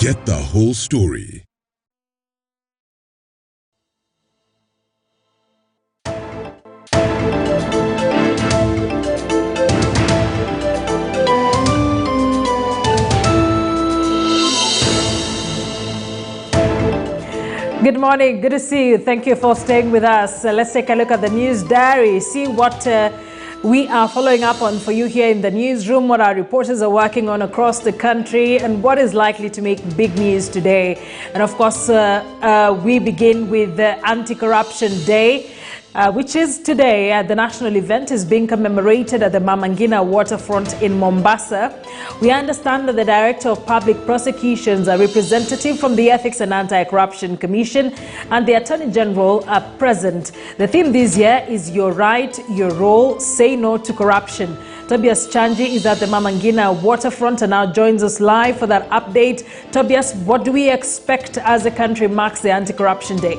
Get the whole story. Good morning. Good to see you. Thank you for staying with us. Let's take a look at the news diary, see what we are following up on for you here in the newsroom, what our reporters are working on across the country, and what is likely to make big news today. And of course, we begin with the Anti-Corruption Day, which is today. The national event is being commemorated at the Mama Ngina waterfront in Mombasa. We understand that the Director of Public Prosecutions, a representative from the Ethics and Anti-Corruption Commission, and the Attorney General are present. The theme this year is Your Right, Your Role, Say No to Corruption. Tobias Chanji is at the Mama Ngina waterfront and now joins us live for that update. Tobias, what do we expect as the country marks the Anti-Corruption Day?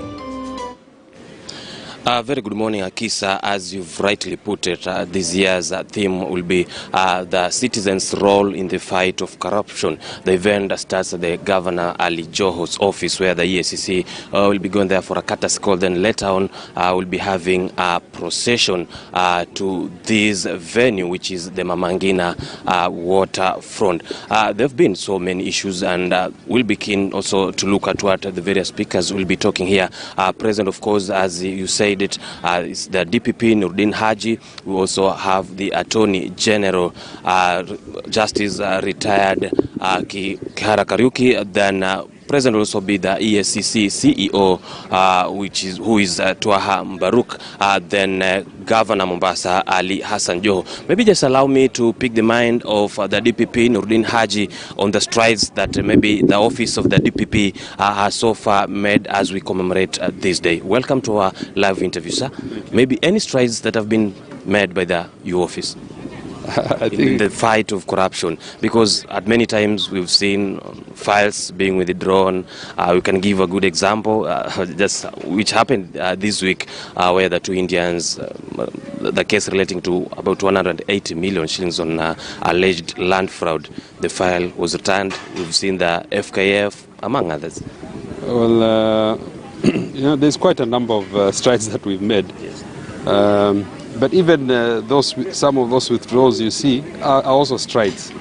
Very good morning, Akisa. As you've rightly put it, this year's theme will be the citizens' role in the fight of corruption. The event starts at the Governor Ali Joho's office, where the EACC will be going there for a courtesy call. Then later on, we'll be having a procession to this venue, which is the Mama Ngina waterfront. There have been so many issues, and we'll be keen also to look at what the various speakers will be talking here. Present, of course, as you said, is the DPP Nurdin Haji. We also have the Attorney General, Justice retired Kihara Kariuki. Then present will also be the EACC CEO, who is Twaha Mbaruk. Then Governor Mombasa Ali Hassan Joho. Maybe just allow me to pick the mind of the DPP Nurdin Haji on the strides that maybe the office of the DPP has so far made as we commemorate this day. Welcome to our live interview, sir. Maybe any strides that have been made by the U office in the fight of corruption, because at many times we've seen files being withdrawn. We can give a good example, just which happened this week, where the two Indians, the case relating to about 180 million shillings on alleged land fraud, the file was returned. We've seen the FKF, among others. Well, you know, there's quite a number of strides that we've made. Yes. But even some of those withdrawals you see are also strides,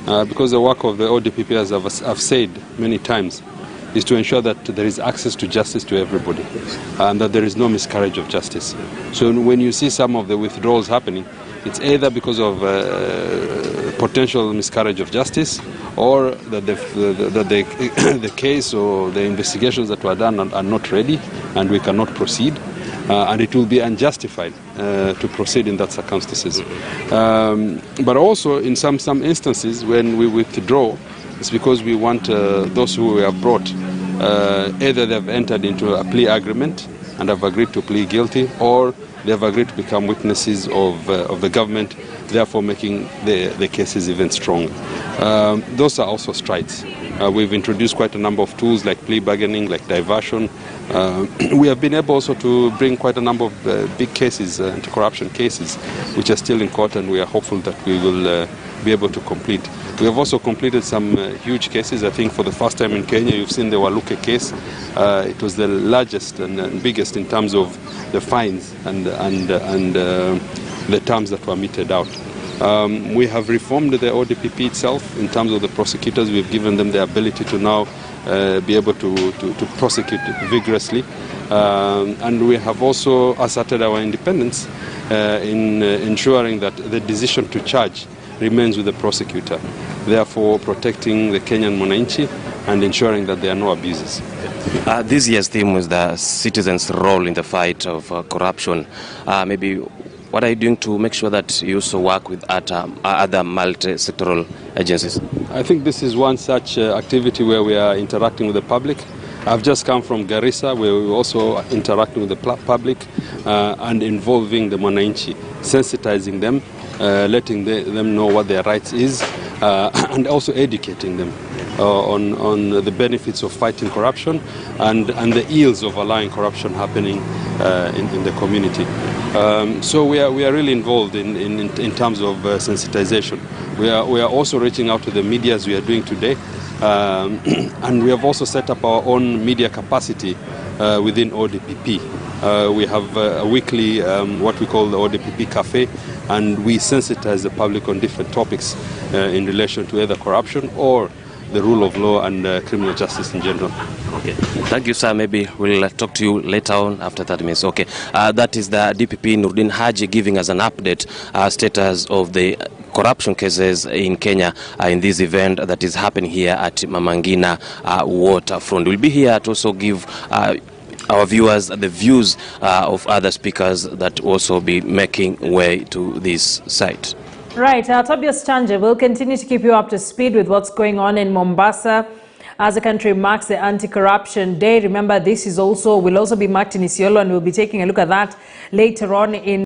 because the work of the ODPP, as I've said many times, is to ensure that there is access to justice to everybody, and that there is no miscarriage of justice. So when you see some of the withdrawals happening, it's either because of potential miscarriage of justice, or that the case or the investigations that were done are not ready and we cannot proceed. And it will be unjustified to proceed in that circumstances. But also in some instances when we withdraw, it's because we want those who we have brought, either they've entered into a plea agreement and have agreed to plead guilty, or they have agreed to become witnesses of the government, therefore making the cases even stronger. Those are also strides. We've introduced quite a number of tools like plea bargaining, like diversion. We have been able also to bring quite a number of big cases, anti-corruption cases, which are still in court, and we are hopeful that we will be able to complete. We have also completed some huge cases. I think for the first time in Kenya, you've seen the Waluke case. It was the largest and biggest in terms of the fines and the terms that were meted out. We have reformed the ODPP itself in terms of the prosecutors. We've given them the ability to now be able to prosecute vigorously. And we have also asserted our independence in ensuring that the decision to charge remains with the prosecutor, therefore protecting the Kenyan Mwananchi and ensuring that there are no abuses. This year's theme was the citizens' role in the fight of corruption. Maybe what are you doing to make sure that you also work with other multi-sectoral agencies? I think this is one such activity where we are interacting with the public. I've just come from Garissa, where we're also interacting with the public and involving the Mwananchi, sensitizing them, letting them know what their rights is, and also educating them on the benefits of fighting corruption and the ills of allowing corruption happening in the community. So we are really involved in terms of sensitization. We are also reaching out to the media, as we are doing today, And we have also set up our own media capacity within ODPP. We have a weekly, what we call the ODPP Cafe, and we sensitize the public on different topics in relation to either corruption or the rule of law and criminal justice in general. Okay. Thank you, sir. Maybe we'll talk to you later on after 30 minutes. Okay. That is the DPP Nurdin Haji giving us an update, status of the corruption cases in Kenya in this event that is happening here at Mamangina waterfront. We'll be here to also give our viewers the views of other speakers that also be making way to this site. Right, Tobias Chanje will continue to keep you up to speed with what's going on in Mombasa as the country marks the Anti-Corruption Day. Remember, this is will also be marked in Isiolo, and we'll be taking a look at that later on in